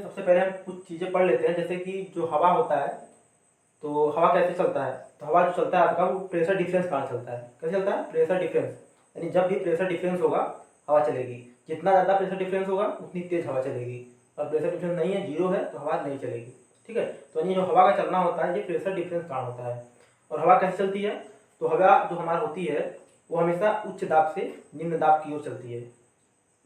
सबसे पहले हम कुछ चीज़ें पढ़ लेते हैं, जैसे कि जो हवा होता है, तो हवा कैसे चलता है। तो हवा जो चलता है आपका, वो प्रेशर डिफरेंस कारण चलता है। कैसे चलता है? प्रेशर डिफरेंस, यानी जब भी प्रेशर डिफरेंस होगा हवा चलेगी। जितना ज़्यादा प्रेशर डिफरेंस होगा उतनी तेज हवा चलेगी, और प्रेशर डिफरेंस नहीं है, जीरो है, तो हवा नहीं चलेगी। ठीक है, तो यानी जो हवा का चलना होता है ये प्रेशर डिफरेंस कारण होता है। और हवा कैसे चलती है? तो हवा जो हमारी होती है वो हमेशा उच्च दाब से निम्न दाब की ओर चलती है।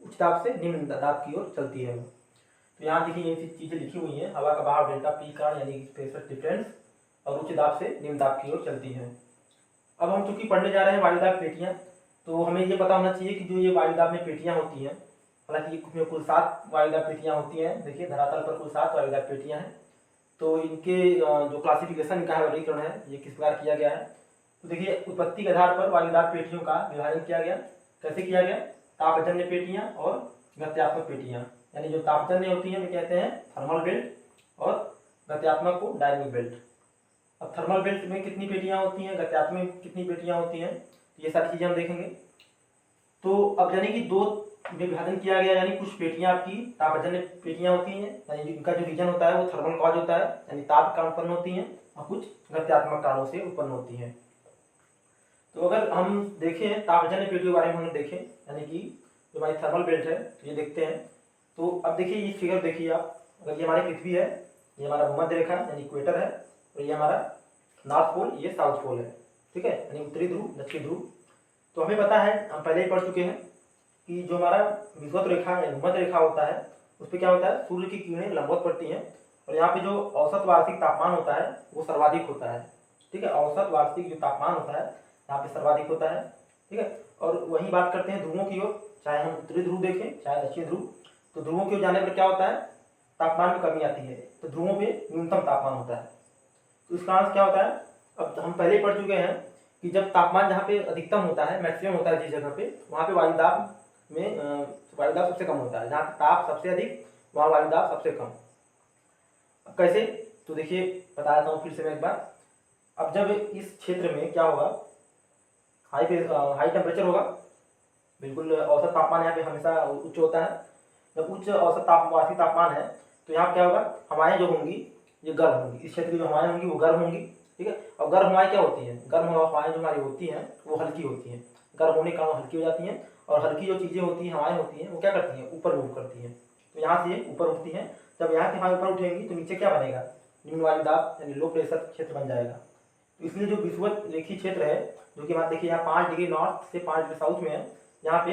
उच्च दाब से निम्न दाब की ओर चलती है। तो यहाँ देखिए ये चीज़ें लिखी हुई हैं। हवा का बहाव डेल्टा पी कारण यानी प्रेशर डिफरेंस, और उच्च दाब से निम्न दाब की ओर चलती है। अब हम चूंकि पढ़ने जा रहे हैं वायुदाब पेटियाँ, तो हमें ये पता होना चाहिए कि जो ये वायुदाब में पेटियाँ होती हैं, हालांकि इसमें कुल 7 वायुदाब पेटियाँ होती हैं। देखिए धरातल पर कुल 7 वायुदाब पेटियाँ हैं। तो इनके जो क्लासिफिकेशन इनका है, वर्गीकरण है, ये किस प्रकार किया गया है। तो देखिए उत्पत्ति के आधार पर वायुदाब पेटियों का विभाजन किया गया। कैसे किया गया? तापजन्य पेटियाँ और गत्यात्मक पेटियाँ। यानी जो तापजन्य होती हैं वे कहते हैं थर्मल बेल्ट, और गत्यात्मक को डायनेमिक बेल्ट। अब थर्मल बेल्ट में कितनी पेटियाँ होती हैं, गत्यात्मक में कितनी पेटियाँ होती हैं, ये सारी चीज़ें हम देखेंगे। तो अब यानी कि दो विभाजन किया गया, यानी कुछ पेटियाँ आपकी तापजन्य पेटियाँ होती हैं, यानी इनका जो रीजन होता है वो थर्मल कॉज होता है, यानी ताप कारण उत्पन्न होती हैं, और कुछ गत्यात्मक कारणों से उत्पन्न होती हैं। तो अगर हम देखें तापजन्य पेटियों के बारे में हम देखें, यानी कि जो हमारी थर्मल बेल्ट है, ये देखते हैं। तो अब देखिए ये फिगर देखिए आप, अगर ये हमारी पृथ्वी है, ये हमारा भूमध्य रेखा यानी इक्वेटर है, और ये हमारा नॉर्थ पोल, ये साउथ पोल है। ठीक है, यानी उत्तरी ध्रुव दक्षिण ध्रुव। तो हमें पता है, हम पहले ही पढ़ चुके हैं कि जो हमारा विषुवत रेखा या भूमध्य रेखा होता है उस पर क्या होता है, सूर्य की किरणें लंबवत पड़ती हैं, और यहाँ पे जो औसत वार्षिक तापमान होता है वो सर्वाधिक होता है। ठीक है, औसत वार्षिक जो तापमान होता है यहाँ पे सर्वाधिक होता है। ठीक है, और वही बात करते हैं ध्रुवों की ओर, चाहे हम उत्तरी ध्रुव देखें चाहे दक्षिण ध्रुव, तो ध्रुवों की ओर जाने पर क्या होता है, तापमान में कमी आती है, तो ध्रुवों पे न्यूनतम तापमान होता है। तो इस कारण से क्या होता है, अब हम पहले ही पढ़ चुके हैं कि जब तापमान जहाँ पे अधिकतम होता है, मैक्सिमम होता है जिस जगह पे, वहाँ पे वायुदाब में वायुदाब सबसे कम होता है। जहाँ ताप सबसे अधिक वहाँ वायुदाब सबसे कम। अब कैसे? तो देखिए बता देता हूँ फिर से मैं एक बार। अब जब इस क्षेत्र में क्या होगा, हाई टेम्परेचर होगा, बिल्कुल औसत तापमान यहाँ पे हमेशा उच्च होता है। जब उच्च औसत वार्षिक तापमान है तो यहाँ क्या होगा, हवाएं जो होंगी ये गर्म होंगी। इस क्षेत्र की जो हवाएं होंगी वो गर्म होंगी। ठीक है, और गर्म हवाएं क्या होती हैं, गर्म हवाएं जो हमारी होती हैं वो हल्की होती हैं। गर्म होने के कारण हल्की हो जाती हैं, और हल्की जो चीज़ें होती हैं, हवाएं होती हैं, वो क्या करती हैं, ऊपर मूव करती हैं। तो यहाँ से ऊपर उठती हैं। जब यहाँ की हवाएं ऊपर उठेंगी तो नीचे क्या बनेगा, निम्न वायुदाब यानी लो प्रेशर क्षेत्र बन जाएगा। तो इसलिए जो विषुवत रेखीय क्षेत्र है, जो कि बात देखिए यहाँ 5 डिग्री नॉर्थ से 5 डिग्री साउथ में है, यहाँ पे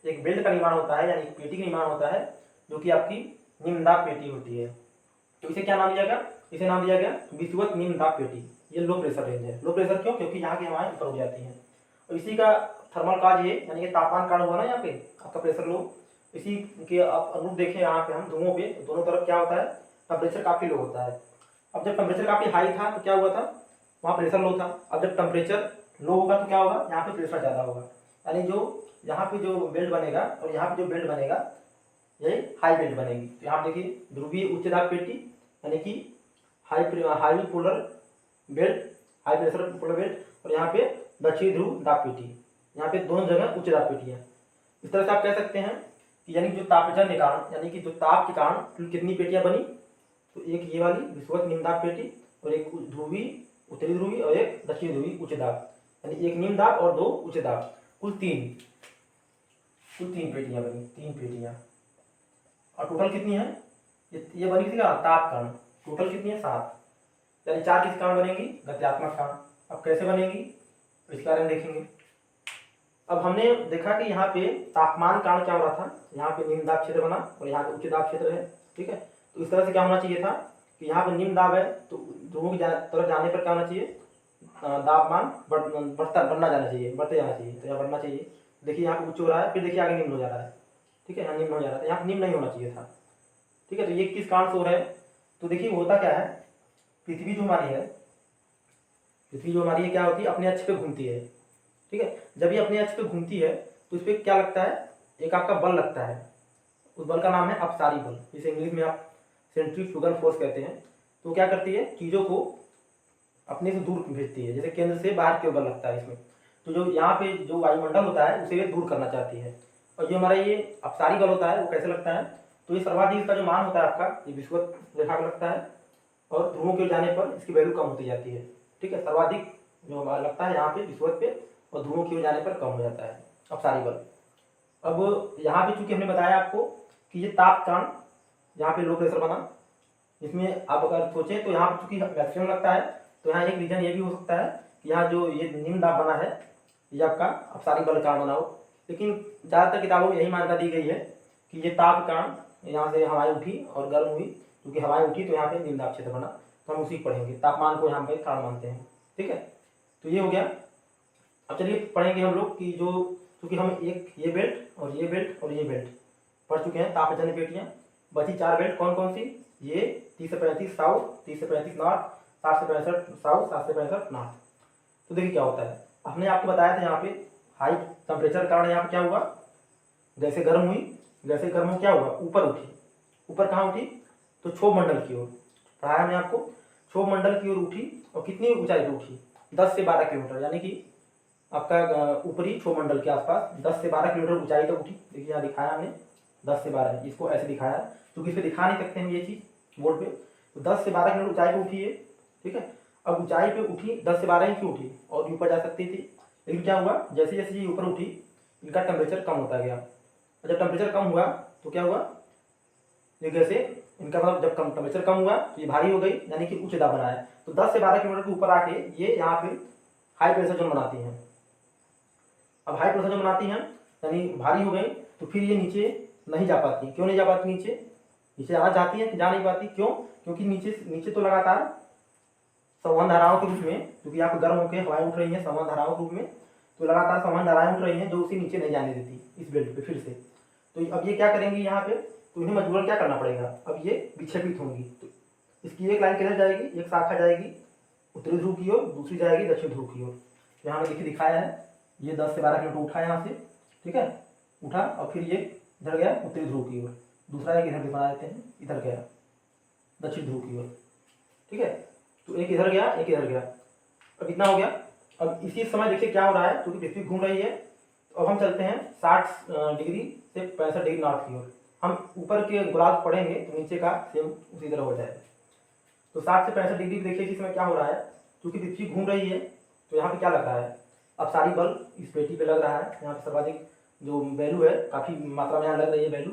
एक बेल्ट का निर्माण होता है, यानी एक पेटी का निर्माण होता है, जो कि आपकी निम्न दाब पेटी होती है। तो इसे क्या नाम दिया गया, इसे नाम दिया गया विषुवत निम्न दाब पेटी। ये लो प्रेशर रेंज है। लो प्रेशर क्यों? क्योंकि यहाँ की हवाएं ऊपर हो जाती हैं, और इसी का थर्मल काज ये, यानी कि तापमान कारण हुआ ना यहाँ पे आपका प्रेशर लो। इसी के आप अनुरूप देखें, यहाँ पे हम ध्रुवों पे दोनों तरफ क्या होता है, टेम्परेचर काफी लो होता है। अब जब टेम्परेचर काफी हाई था तो क्या हुआ था, वहाँ प्रेशर लो था। अब जब टेम्परेचर लो होगा तो क्या होगा, यहाँ पे प्रेशर ज़्यादा होगा। यानी जो यहाँ पे जो बेल्ट बनेगा और यहाँ पे जो बेल्ट बनेगा ये हाई बेल्ट बनेगी। तो यहाँ देखिए ध्रुवीय उच्च दाब पेटी, यानी कि high polar belt, high pressure polar belt, और यहाँ पे दक्षिणी ध्रुव दाब पेटी। यहाँ पे दोनों जगह उच्च दाब पेटी है। इस तरह से आप कह सकते हैं कि यानी जो तापजन्य कारण, यानी कि जो ताप के कारण कितनी पेटियां बनी, तो एक ये वाली विषुवत निम्न दाब पेटी, और एक ध्रुवीय उत्तरी ध्रुवी, और एक दक्षिणी ध्रुवी उच्च दाब, यानी एक निम्न दाब और 2 उच्च दाब, कुल तीन पेटियां बनी, 3 पेटियां। और टोटल कितनी है, ये बनी थी ताप कारण, टोटल कितनी है 7, यानी 4 किस कारण बनेंगी, गत्यात्मक कारण। अब कैसे बनेगी इसके बारे में देखेंगे। अब हमने देखा कि यहाँ पे तापमान कारण क्या हो रहा था, यहाँ पे निम्न दाब क्षेत्र बना और यहाँ पे उच्च दाब क्षेत्र है। ठीक है, तो इस तरह से क्या होना चाहिए था कि यहाँ पे निम्न दाब है तो ध्रुवों की तरफ जाने पर क्या होना चाहिए, तापमान बढ़ना जाना चाहिए, बढ़ते जाना चाहिए। तो यहाँ बढ़ना चाहिए, देखिए यहाँ पे उच्च हो रहा है, फिर देखिए आगे निम्न हो जा रहा है। ठीक है, यहाँ निम्न हो जा रहा है, यहाँ निम्न नहीं होना चाहिए था। ठीक है, तो ये किस कारण से हो रहा है, तो देखिए होता क्या है, पृथ्वी जो हमारी है क्या होती है, अपने अक्ष पे घूमती है। ठीक है, जब ये अपने अक्ष पे घूमती है तो इस पर क्या लगता है, एक आपका बल लगता है। उस बल का नाम है अपसारी बल, जिसे इंग्लिश में आप सेंट्रीफ्यूगल फोर्स कहते हैं। तो क्या करती है, चीज़ों को अपने से दूर भेजती है, जैसे केंद्र से बाहर की ओर बल लगता है इसमें। तो जो यहाँ पे जो वायुमंडल होता है उसे ये दूर करना चाहती है। और जो हमारा ये अपसारी बल होता है वो कैसे लगता है, तो ये सर्वाधिक इसका जो मान होता है आपका, ये विषुवत रेखा में लगता है और ध्रुवों के जाने पर इसकी वैल्यू कम होती जाती है। ठीक है, सर्वाधिक जो लगता है यहाँ पे विषुवत पे और ध्रुवों की ओर जाने पर कम हो जाता है अपसारी बल। अब यहाँ पे चूंकि हमने बताया आपको कि ये ताप कारण यहाँ पे लो प्रेशर बना, इसमें आप अगर सोचें तो यहाँ पर चूंकि मैक्सिमम लगता है, तो यहाँ एक रीजन ये भी हो सकता है कि यहाँ जो ये निम्न दाब बना है ये आपका अपसारी बल कारण बना हो। लेकिन ज़्यादातर किताबों में यही मान्यता दी गई है कि ये ताप कारण यहाँ से हवाएं उठी और गर्म हुई, क्योंकि हवाएं उठी तो यहाँ पे निम्न दाब क्षेत्र बना। तो हम उसी पढ़ेंगे, तापमान को यहाँ पे कारण मानते हैं। ठीक है, तो ये हो गया। अब चलिए पढ़ेंगे हम लोग कि जो, क्योंकि हम एक ये बेल्ट और ये बेल्ट और ये बेल्ट पढ़ चुके हैं, तापजन्य पेटियाँ। बची 4 बेल्ट कौन कौन सी, ये 30 से 35 साउथ, 30 से 35 नॉर्थ, 60 से 65 साउथ, 60 से 65 नॉर्थ। तो देखिए क्या होता है, हमने आपको बताया था यहाँ पे हाई टेम्परेचर के कारण यहाँ पे क्या हुआ, गैसें गर्म हुई, गैसें गर्म हो क्या हुआ, ऊपर उठी। ऊपर कहाँ उठी, तो क्षोभ मंडल की ओर। पढ़ाया हमने आपको, क्षोभ मंडल की ओर उठी और कितनी ऊंचाई पर उठी, 10 से 12 किलोमीटर, यानी कि आपका ऊपरी क्षोभ मंडल के आसपास 10 से 12 किलोमीटर ऊंचाई तक उठी। देखिए यहाँ दिखाया हमने 10 से 12, इसको ऐसे दिखाया क्योंकि इस पर दिखा नहीं सकते हम ये चीज़ बोर्ड पे। तो 10 से 12 किलोमीटर ऊंचाई पे उठी है। ठीक है, अब ऊंचाई पे उठी 10 से 12 ही क्यों उठी, और ऊपर जा सकती थी, लेकिन क्या हुआ, जैसे जैसे ये ऊपर उठी इनका टेम्परेचर कम होता गया। और जब टेम्परेचर कम हुआ तो क्या हुआ, ये गैसे इनका मतलब जब कम टेम्परेचर कम हुआ तो ये भारी हो गई, यानी कि उच्च दाब बना है। तो 10 से 12 किलोमीटर के ऊपर आके ये यहाँ पे हाई प्रेशर जोन बनाती हैं। अब हाई प्रेशर जोन बनाती हैं यानी भारी हो गई, तो फिर ये नीचे नहीं जा पाती। क्यों नहीं जा पाती, नीचे जाना चाहती है, जा नहीं पाती। क्यों, क्योंकि नीचे तो लगातार संवहन धाराओं के रूप में, क्योंकि यहाँ पे गर्म होकर हवाएं उठ रही हैं संवहन धाराओं के रूप में, तो लगातार संवहन धाराएं उठ रही हैं जो उसे नीचे नहीं जाने देती इस बेल्ट पे फिर से। तो अब ये क्या करेंगी यहाँ पे, तो इन्हें मजबूरन क्या करना पड़ेगा, अब ये विक्षेपित होंगी। तो इसकी एक लाइन किधर जाएगी, एक शाखा जाएगी उत्तरी ध्रुव की ओर, दूसरी जाएगी दक्षिण ध्रुव की ओर। यहाँ में देखिए दिखाया है, ये 10 से 12 किलोमीटर उठा यहाँ से। ठीक है, उठा और फिर ये इधर गया उत्तरी ध्रुव की ओर, दूसरा एक इधर भी बना देते हैं, इधर गया दक्षिण ध्रुव की ओर। ठीक है, तो एक इधर गया एक इधर गया, अब इतना हो गया। अब इसी समय देखिए क्या हो रहा है, क्योंकि पृथ्वी घूम रही है। तो अब हम चलते हैं 60 डिग्री से 65 डिग्री नॉर्थ की ओर। हम ऊपर के गोलार्ध पढ़ेंगे तो नीचे का सेम उसी तरह हो जाएगा। तो 60 से 65 डिग्री देखिए इस समय क्या हो रहा है, क्योंकि पृथ्वी घूम रही है तो यहाँ पे क्या लग रहा है, अपसारी बल इस पेटी पे लग रहा है। यहाँ पे सर्वाधिक जो वैल्यू है, काफ़ी मात्रा में यहाँ लग रही है वैल्यू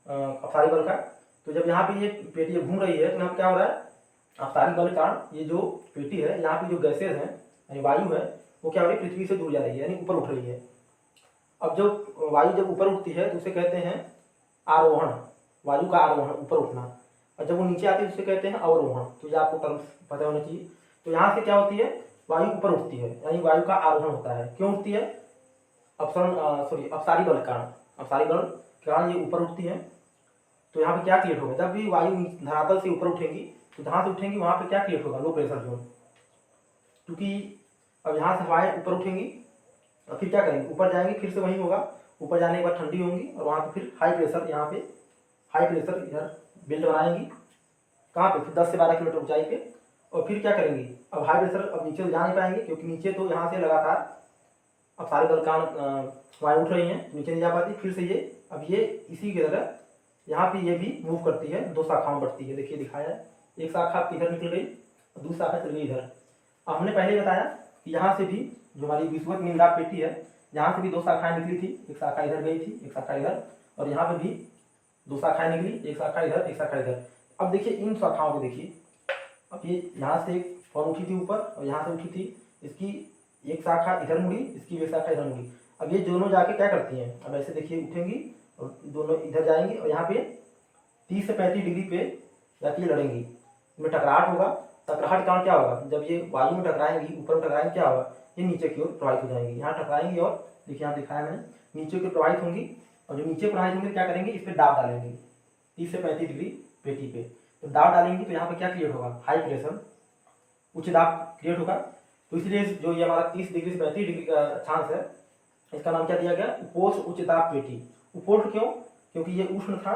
अपसारी बल का। तो जब यहाँ पे ये पेटी घूम रही है तो यहाँ पे क्या हो रहा है, अपसारी बल के कारण ये जो पेटी है, यहाँ पे जो गैसेज हैं यानी वायु है, वो क्या हो रही है, पृथ्वी से दूर जा रही है, यानी ऊपर उठ रही है। अब जो वायु जब ऊपर उठती है तो उसे कहते हैं आरोहण, वायु का आरोहण, ऊपर उठना। और जब वो नीचे आती है उसे कहते हैं अवरोहण। तो ये आपको टर्म्स पता होना चाहिए। तो यहाँ से क्या होती है, वायु ऊपर उठती है, यानी वायु का आरोहण होता है। क्यों उठती है, अपसारी बल के कारण, अपसारी बल के कारण ये ऊपर उठती है। तो यहाँ पे क्या क्रिएट होगा, जब भी वायु धरातल से ऊपर उठेंगी तो जहाँ से उठेंगी वहाँ पे क्या क्रिएट होगा, लो प्रेशर जोन। क्योंकि अब यहाँ से हवाएं ऊपर उठेंगी और फिर क्या करेंगे, ऊपर जाएंगे, फिर से वही होगा, ऊपर जाने के बाद ठंडी होंगी और वहाँ पे फिर हाई प्रेशर, यहाँ पे हाई प्रेशर इधर बेल्ट बनाएंगी। कहाँ पे, फिर 10 से 12 किलोमीटर ऊंचाई पे। और फिर क्या करेंगी, अब हाई प्रेशर अब नीचे जा नहीं पाएंगे, क्योंकि नीचे तो यहाँ से लगातार अब सारे बल कारण वायु उठ रही हैं, नीचे नहीं जा पाती। फिर से ये अब ये इसी की तरह यहाँ पे ये भी मूव करती है, 2 शाखाओं में बढ़ती है। देखिए दिखाया है, एक शाखा इधर निकल गई और दूसरी शाखा चल गई इधर। अब हमने पहले बताया कि यहाँ से भी जो हमारी विषुवत निम्नदाब पेटी है, यहाँ से भी 2 शाखाएं निकली थी, एक शाखा इधर गई थी, एक शाखा इधर, और यहाँ पे भी 2 शाखाएं निकली, एक शाखा इधर एक शाखा इधर। अब देखिए इन शाखाओं को देखिए, अब ये यहाँ से एक फॉर्म उठी थी ऊपर और यहाँ से उठी थी, इसकी एक शाखा इधर मुड़ी, इसकी एक शाखा इधर मुड़ी। अब ये दोनों जाके क्या करती हैं, अब ऐसे देखिए उठेंगी और दोनों इधर जाएंगी और यहाँ पे 30 से 35 डिग्री पे जाके लड़ेंगी, इनमें टकराहट होगा। टकराहट के कारण क्या होगा, जब ये वायु में टकराएंगी, ऊपर में टकराएंगे, क्या होगा, ये नीचे की ओर प्रवाहित हो जाएंगी। यहाँ टकराएंगी और देखिए यहाँ दिखाया मैंने, नीचे की ओर प्रवाहित होंगी और जो नीचे प्रवाहित होंगे क्या करेंगे, इस पर दाब डालेंगे 30 से 35 डिग्री पेटी पे। तो दाब डालेंगी तो यहाँ पे क्या क्रिएट होगा, हाई प्रेशर, उच्च दाब क्रिएट होगा। तो इसलिए जो ये हमारा 30 डिग्री से 35 डिग्री का चांस है, इसका नाम क्या दिया गया, उपोष्ण उच्च दाब पेटी। उपोष्ण क्यों, क्योंकि ये उष्ण था,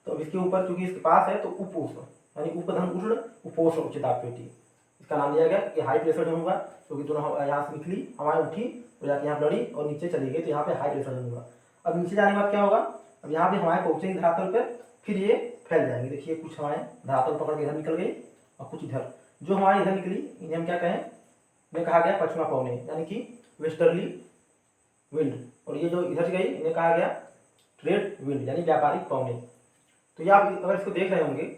तो अब इसके ऊपर चूंकि इसके पास है तो उपोष्ण, यानी उपधन उष्ण उपोष्ण उच्च दाब पेटी, इसका नाम दिया गया। कि हाई प्रेशर जोन होगा, क्योंकि दोनों यहाँ से निकली, हवाएं उठी तो जाके यहाँ लड़ी और नीचे चली गई, तो यहाँ पे हाई प्रेशर जोन होगा। अब नीचे जाने के बाद क्या होगा, अब यहाँ पे हवाएं पहुंचेंगी धरातल पर, फिर ये फैल जाएंगी। देखिए कुछ हवाएं धरातल पकड़ के इधर निकल गई और कुछ इधर। जो हवाएं इधर निकली इन्हें हम क्या कहें, इन्हें कहा गया पश्चिमा पवने यानी कि वेस्टर्ली विंड। और ये जो इधर से गई इन्हें कहा गया ट्रेड विंड यानी व्यापारिक पवने। तो ये आप अगर इसको देख रहे होंगे,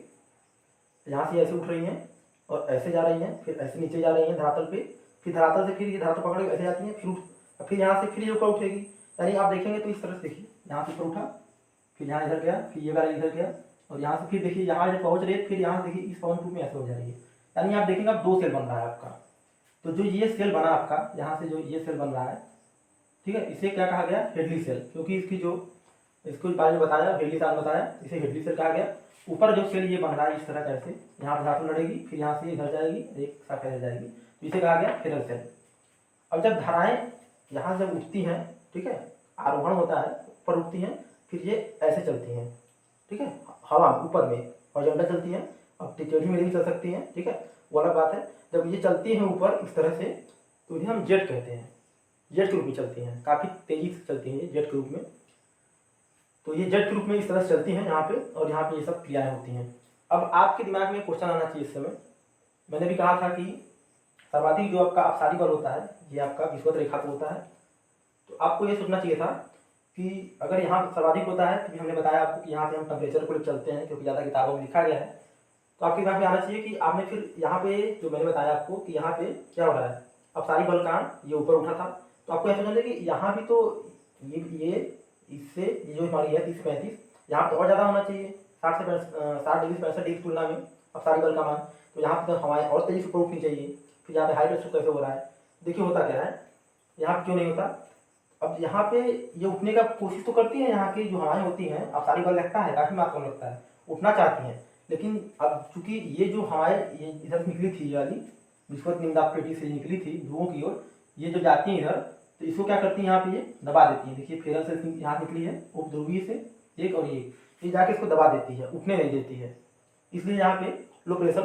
यहाँ से ऐसे उठ रही हैं और ऐसे जा रही हैं, फिर ऐसे नीचे जा रही हैं धरातल पे, फिर धरातल से फिर ये धरातल पकड़ के ऐसे जाती हैं, फिर यहाँ से फिर ये ऊपर उठेगी। यानी आप देखेंगे तो इस तरह से देखिए, यहाँ से ऊपर उठा, फिर यहाँ इधर गया, फिर ये वाला इधर गया, और यहाँ से फिर देखिए यहाँ जब पहुँच रही है, फिर यहाँ देखिए इस पवन टूप में ऐसे हो जा रही है। यानी आप देखेंगे अब 2 सेल बन रहा है आपका। तो जो ये सेल बना आपका, यहाँ से जो ये सेल बन रहा है, ठीक है, इसे क्या कहा गया, हेडली सेल। क्योंकि इसकी जो इसको बारे में बताया, हेडली सेल बताया, इसे हेडली सेल कहा गया। ऊपर जो सेल ये बन रहा है इस तरह कैसे, यहाँ पर धातु लड़ेगी, फिर यहाँ से इधर जाएगी, एक शाखा इधर जाएगी, तो इसे कहा गया फेरल सेल। अब जब धाराएं यहाँ जब उठती हैं, ठीक है, आरोहण होता है, ऊपर उठती हैं, फिर ये ऐसे चलती हैं, ठीक है, हवा ऊपर में हॉरिजॉन्टल चलती हैं। अब टेढ़ी मेढ़ी भी चल सकती हैं, ठीक है, वो अलग बात है। जब ये चलती हैं ऊपर इस तरह से, तो इन्हें हम जेट कहते हैं, जेट के रूप में चलती हैं, काफ़ी तेजी से चलती हैं ये जेट के रूप में। तो ये जेट के रूप में इस तरह से चलती हैं यहाँ पे, और यहाँ पे ये सब क्रियाएं होती हैं। अब आपके दिमाग में क्वेश्चन आना चाहिए इस समय, मैंने भी कहा था कि सर्वाधिक जो आपका अपसारी बल होता है, ये आपका विषुवत रेखा पर होता है। तो आपको ये सोचना चाहिए था कि अगर यहाँ सर्वाधिक होता है, तो हमने बताया आपको कि यहाँ पे हम टेम्परेचर को चलते हैं, क्योंकि ज़्यादा किताबों में लिखा गया है। तो आपके दिमाग में आना चाहिए कि आपने फिर यहाँ पे जो मैंने बताया आपको कि यहाँ पे क्या हो रहा है, अपसारी बल कारण ये ऊपर उठा था। तो आपको ऐसा समझना कि यहाँ भी तो ये इससे ये जो हमारी है 30-35, यहाँ तो और ज़्यादा होना चाहिए, 60 से 60 डिग्री 65 डिग्री की तुलना में अपसारी बल का मान। तो यहाँ पर तो हवाएं और तेजी से ऊपर उठनी चाहिए। फिर यहाँ पे हाई प्रेशर कैसे हो रहा है, देखिए होता क्या है, यहाँ क्यों नहीं होता। अब यहाँ पे ये उठने का कोशिश तो करती है, यहाँ की जो हवाएं होती हैं, अपसारी बल लगता है, काफ़ी मात्रा में लगता है, उठना चाहती हैं, लेकिन अब चूंकि ये जो हवाएं ये इधर निकली थी, ये वाली विषुवत निम्नदाब पेटी से निकली थी ध्रुवों की ओर, ये जो जाती हैं इधर, तो इसको क्या करती हैं, यहाँ पे ये दबा देती हैं। देखिए फेरल से यहाँ निकली है उपध्रुवीय से एक, और ये जाके इसको दबा देती है, उठने नहीं देती है। इसलिए यहाँ पे लो प्रेशर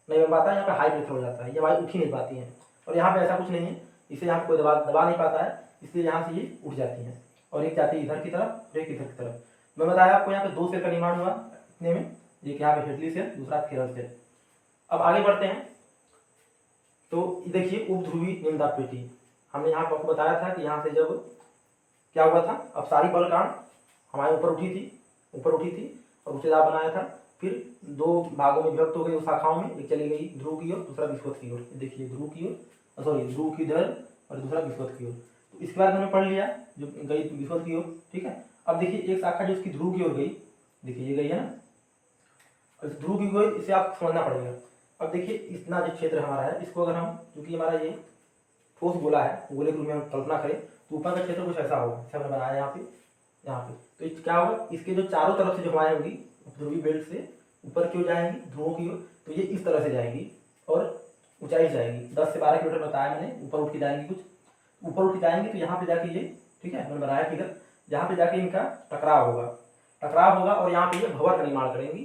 नहीं बन पाता, यहाँ पे हाई प्रेशर हो जाता है, ये वायु उठ ही नहीं पाती हैं। और यहाँ पे ऐसा कुछ नहीं है, इसे यहाँ पे कोई दबा नहीं पाता है, इसलिए यहाँ से ये उठ जाती हैं, और एक जाती है इधर की तरफ और एक इधर की तरफ। मैं बताया आपको यहाँ पे 2 सेल का निर्माण हुआ इतने में, एक यहाँ पे हेडली सेल, दूसरा फेरल सेल। अब आगे बढ़ते हैं। तो देखिए उपध्रुवी निम्नदाब पेटी, हमने यहाँ पर आपको बताया था कि यहाँ से जब क्या हुआ था, अपसारी बल कारण हमारे ऊपर उठी थी और उसे दाब बनाया था। फिर 2 भागों में विभक्त हो गई, 2 शाखाओं में, एक चली गई ध्रुव की ओर, दूसरा विषुवत की ओर। देखिए ध्रुव की ओर, सॉरी ध्रुव की इधर और दूसरा विषुवत की ओर। तो इसके बाद हमने पढ़ लिया जो गई विषुवत की ओर, ठीक है। अब देखिए एक शाखा जो इसकी ध्रुव की ओर गई, देखिए ये गई है ना, ध्रुव की ओर, इसे आप समझना पड़ेगा। अब देखिए इतना जो क्षेत्र हमारा है, इसको अगर हम, क्योंकि हमारा ये ठोस गोला है, गोले के रूप में हम कल्पना करें, तो ऊपर का क्षेत्र कुछ ऐसा होगा, जैसे हमने बनाया यहाँ पे। तो क्या होगा, इसके जो चारों तरफ से जो हवाएं होंगी ध्रुवीय बेल्ट से ऊपर की ओर जाएंगी ध्रुवों की ओर, तो ये इस तरह से जाएंगी और ऊंचाई जाएगी 10 से 12 किलोमीटर बताया मैंने, ऊपर उठ के जाएंगी, कुछ ऊपर उठ के जाएंगी। तो यहाँ पे जाके ये, ठीक है, मैंने बनाया फिगर, यहाँ पे जाके इनका टकराव होगा और यहाँ पे ये भंवर का निर्माण करेंगी।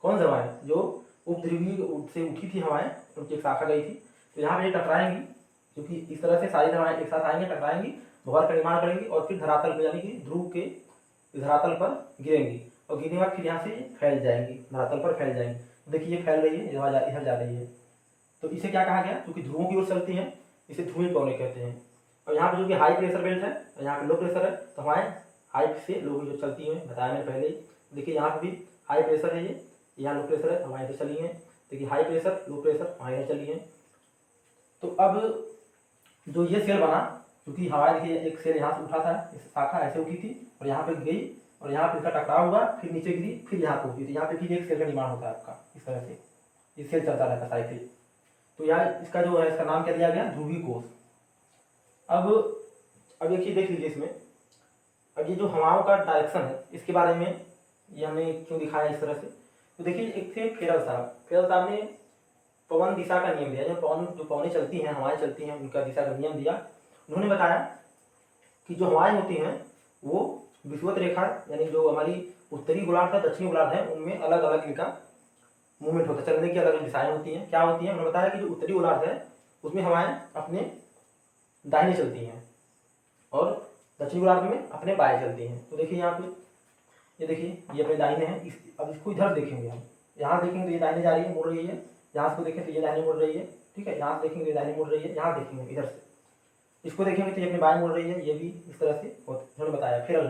कौन सी हवाएं, जो उपध्रुवीय से उठी थी हवाएं, उनकी एक शाखा गई थी, तो यहाँ पे ये टकराएंगी, क्योंकि इस तरह से सारी हवाएं एक साथ आएंगे, टकराएंगी, भंवर का निर्माण करेंगी, और फिर धरातल पर यानी कि ध्रुव के धरातल पर गिरेंगी, और गिरने के बाद फिर यहाँ से फैल जाएंगी, धरातल पर फैल जाएंगी। देखिए ये फैल रही है, इधर जा रही है। तो इसे क्या कहा गया, क्योंकि ध्रुवों की ओर चलती हैं, इसे ध्रुवीय पवने कहते हैं। और यहाँ पे जो कि हाई प्रेशर बेल्ट है, यहाँ पे लो प्रेशर है, तो हवाएं हाई से लो जो चलती हैं, बताया मैंने पहले ही। देखिए यहाँ पे भी हाई प्रेशर है, ये यहाँ लो प्रेशर है, हवाएं इधर चली हैं। देखिए हाई प्रेशर लो प्रेशर, हवाएं इधर चली हैं। तो अब जो ये सेल बना, क्योंकि हवाएं देखिए एक सेल यहाँ से उठा था, इस शाखा ऐसे उठी थी और यहाँ पे गई, और यहाँ पे इसका टकराव हुआ, फिर नीचे गिरी, फिर यहाँ पे उठी, तो यहाँ पे फिर एक सेल का निर्माण होता है आपका, इस तरह से ये सेल चलता रहता है साइकिल। तो यहाँ इसका जो है, इसका नाम क्या दिया गया, ध्रुवीय कोष। अब देखिए, देख लीजिए इसमें, अब ये जो हवाओं का डायरेक्शन है, इसके बारे में ये हमने क्यों दिखाया इस तरह से। तो देखिए एक थे फेरल साहब ने पवन दिशा का नियम दिया, जो पवनें चलती हैं, हवाएं चलती हैं, उनका दिशा का नियम दिया। उन्होंने बताया कि जो हवाएं होती हैं वो विषुवत रेखा, यानी जो हमारी उत्तरी गोलार्ध है, दक्षिणी गोलार्ध है, उनमें अलग अलग इनका मूवमेंट होता है, चलने की अलग अलग दिशाएं होती हैं। क्या होती हैं, उन्होंने बताया कि जो उत्तरी गोलार्ध है उसमें हवाएं अपने दाहिने चलती हैं, और दक्षिणी गोलार्ध में अपने बाएं चलती हैं। तो देखिए यहाँ पे ये देखिए ये अपने दाहिने हैं, अब इसको इधर देखेंगे हम, यहाँ देखेंगे तो ये दाहिने जा रही है, मुड़ रही है, यहाँ से देखें तो ये दाहिने मुड़ रही है, ठीक है, यहाँ से देखेंगे तो ये दाहिने मुड़ रही है, यहाँ देखेंगे इधर से इसको देखेंगे तो ये अपने बाएं मुड़ रही है, ये भी इस तरह से उन्होंने बताया। फिर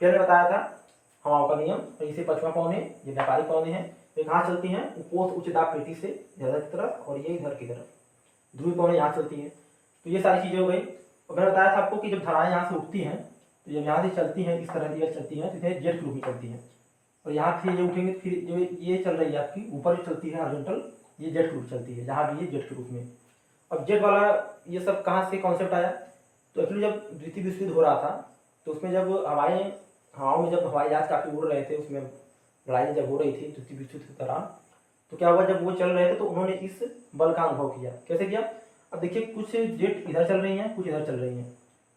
ने बताया था हवाओं का नियम, और इसे पछुआ पौने, ये व्यापारी पौने हैं, ये कहाँ चलती हैं, उपोष उच्च दाब पेटी से इधर की तरफ और ये इधर की तरफ, ध्रुवीय पौने यहाँ चलती है। तो ये सारी चीज़ें हो गई। और मैंने बताया था आपको कि जब धाराएं यहाँ से उठती हैं तो जब यहाँ से चलती हैं इस तरह से चलती हैं तो इसे जेट के रूप में चलती हैं, और यहाँ से ये उठेंगे फिर जो ये चल रही है आपकी ऊपर जो चलती है हॉरिजॉन्टल, ये जेट के रूप चलती है, जहाँ भी ये जेट के रूप में। अब जेट वाला ये सब कहाँ से कॉन्सेप्ट आया, तो एक्चुअली जब द्वितीय विश्व युद्ध हो रहा था तो उसमें जब हवाओं में जब हवाई जहाज काफ़ी उड़ रहे थे, उसमें लड़ाई जब हो रही थी द्वितीय विश्व युद्ध के दौरान, तो क्या हुआ जब वो चल रहे थे तो उन्होंने इस बल का अनुभव किया। कैसे किया, अब देखिए कुछ जेट इधर चल रही हैं, कुछ इधर चल रही हैं।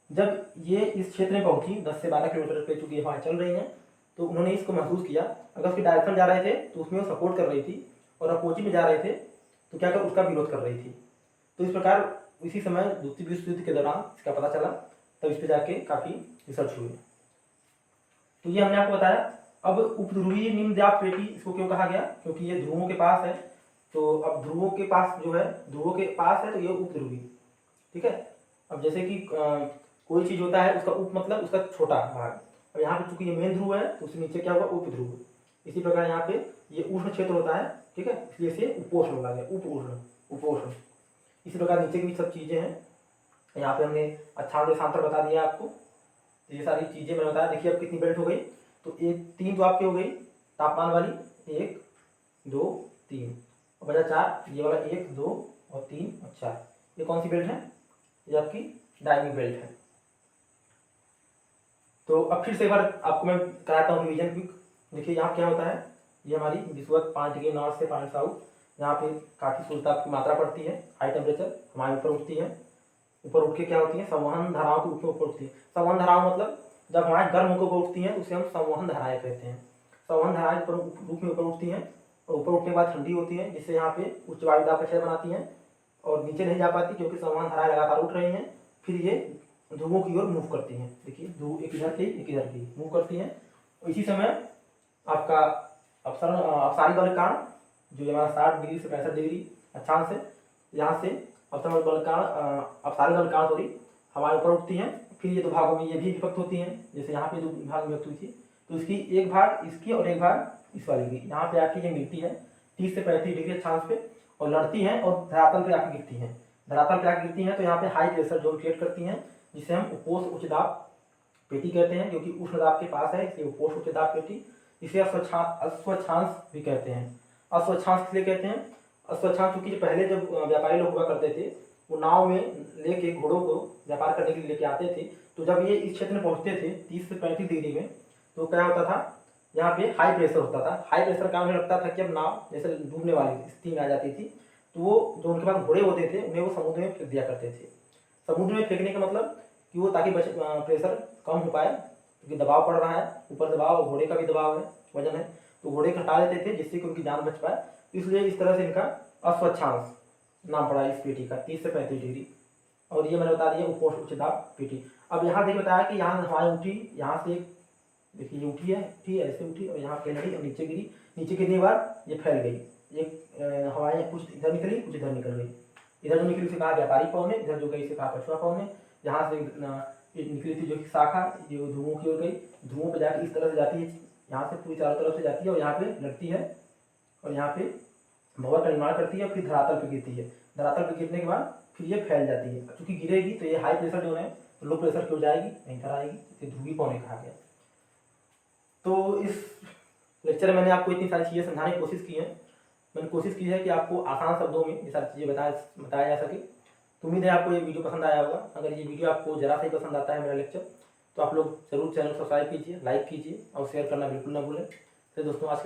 जब ये इस क्षेत्र में पहुंची 10 से 12 किलोमीटर पे चूंकि हवाएं चल रही हैं, तो उन्होंने इसको महसूस किया। अगर उसकी डायरेक्शन जा रहे थे तो उसमें वो सपोर्ट कर रही थी, और अपोजिट में जा रहे थे तो क्या कर उसका विरोध कर रही थी। तो इस प्रकार इसी समय द्वितीय विश्व युद्ध के दौरान इसका पता चला, तब इस पर जाके काफ़ी रिसर्च हुई। तो ये हमने आपको बताया। अब उपध्रुवीय निम्न दाब पेटी इसको क्यों कहा गया, क्योंकि ये ध्रुवों के पास है। तो अब ध्रुवों के पास जो है, ध्रुवों के पास है तो ये उपध्रुवी, ठीक है। अब जैसे कि कोई चीज़ होता है उसका उप मतलब उसका छोटा भाग, और यहाँ पे चूंकि ये मेन ध्रुव है तो उसके नीचे क्या होगा उपध्रुव। इसी प्रकार यहाँ पे ये उष्ण क्षेत्र होता है, ठीक है, इसलिए इसे उपोष्ण बोला गया, उपोष्ण। इसी प्रकार नीचे की भी सब चीज़ें हैं। यहाँ पे हमने अच्छा देशांतर बता दिया आपको, ये सारी चीज़ें मैंने बताया। देखिए अब कितनी बेल्ट हो गई, तो एक 3 तो आपकी हो गई तापमान वाली, 1 2 3, और बचा 4, ये वाला 1 2 और 3 और 4। ये कौन सी बेल्ट है, ये आपकी डायनिंग बेल्ट है। तो अब फिर से एक बार आपको मैं कराता हूँ रिवीजन क्विक। देखिए यहाँ क्या होता है, ये हमारी विषुवत 5 डिग्री नॉर्थ से 5 साउथ, यहाँ पे काफ़ी सूर्य ताप की मात्रा पड़ती है, हाई टेम्परेचर हमारे ऊपर उठती है। ऊपर उठ के क्या होती है, संवहन धाराओं के ऊपर उठती है। संवहन धाराओं मतलब जब हमारे गर्म होकर ऊपर उठती हैं तो उसे हम संवहन धाराएं कहते हैं। संवहन धाराएं रूप में ऊपर उठती हैं, और ऊपर उठने के बाद ठंडी होती है, जिससे यहाँ पे उच्च वायु दाब का क्षेत्र बनाती हैं, और नीचे नहीं जा पाती क्योंकि संवहन धाराएं लगातार उठ रही हैं। फिर ये ध्रुवों की ओर मूव करती हैं। देखिए ध्रुव एक इधर की एक इधर की मूव करती हैं। और इसी समय आपका अपसारी बल कारण जो हमारा 60 डिग्री से 65 डिग्री अक्षांश है, यहाँ से अपसारी बल कारण सॉरी हवाएं ऊपर उठती हैं। फिर ये 2 भागों में ये भी विभक्त होती हैं, जैसे यहाँ पे 2 भाग में विभक्त हुई थी, तो इसकी एक भाग इसकी और एक भाग इस वाली की यहाँ पे आके ये मिलती है 30 से 35 डिग्री अक्षांश पे, और लड़ती हैं और धरातल पे आके गिरती हैं। धरातल पे आके गिरती हैं तो यहाँ पे हाई प्रेशर जोन क्रिएट करती हैं, जिसे हम उपोष्ण उच्च दाब पेटी कहते हैं, क्योंकि उष्ण दाब के पास है इसलिए उपोष्ण उच्च दाब पेटी। इसे अस्वच्छांश भी कहते हैं। अस्वच्छांश इसलिए कहते हैं, अस्वच्छांश क्योंकि पहले जब व्यापारी लोग हुआ करते थे वो नाव में लेके घोड़ों को व्यापार करने के लिए लेके आते थे, तो जब ये इस क्षेत्र में पहुंचते थे 30 से 35 डिग्री में, तो क्या होता था यहाँ पे हाई प्रेशर होता था। हाई प्रेशर का हमें लगता था कि अब नाव जैसे डूबने वाली स्थिति में आ जाती थी, तो वो जो उनके पास घोड़े होते थे उन्हें वो समुद्र में फेंक दिया करते थे। समुद्र में फेंकने का मतलब कि वो ताकि प्रेशर कम हो पाए, क्योंकि दबाव पड़ रहा है, ऊपर दबाव, घोड़े का भी दबाव है, वजन है, तो घोड़े हटा देते थे जिससे कि उनकी जान बच पाए। इसलिए इस तरह से इनका अस्वच्छांश नाम पड़ा इस पेटी का, 30 से 35 डिग्री। और ये मैंने बता दिया उपोष्ण उच्च दाब पेटी। अब यहाँ देखिए बताया कि यहाँ हवाएं उठी, यहाँ से देखिए ये उठी है ऐसे उठी, और यहाँ फैल गई और नीचे गिरी। नीचे गिरने के बाद ये फैल गई, ये हवाएं कुछ इधर निकली कुछ इधर निकल गई। इधर जो निकली उसे कहा व्यापारी पवन है, इधर जो गई इसे कहा पछुआ पवन है। जहाँ से निकली थी जो कि शाखा जो ध्रुवों की ओर गई, ध्रुवों पर जाकर इस तरह से जाती है, यहाँ से पूरी चारों तरफ से जाती है और यहाँ पे लड़ती है, और यहाँ पे भंवर का निर्माण करती है, फिर धरातल पे गिरती है। धरातल पे गिरने के बाद फिर ये फैल जाती है, क्योंकि गिरेगी तो ये हाई प्रेशर जो है तो लो प्रेशर की ओर जाएगी, नहीं इधर आएगी, इसे ध्रुवीय पौने कहा गया। तो इस लेक्चर में मैंने आपको इतनी सारी चीज़ें समझाने की कोशिश की है। मैंने कोशिश की है कि आपको आसान शब्दों में ये सारी चीज़ें बताया जा सके। तो उम्मीद है आपको ये वीडियो पसंद आया होगा। अगर ये वीडियो आपको जरा सा ही पसंद आता है मेरा लेक्चर, तो आप लोग जरूर चैनल सब्सक्राइब कीजिए, लाइक कीजिए और शेयर करना बिल्कुल ना भूलें। तो दोस्तों आज के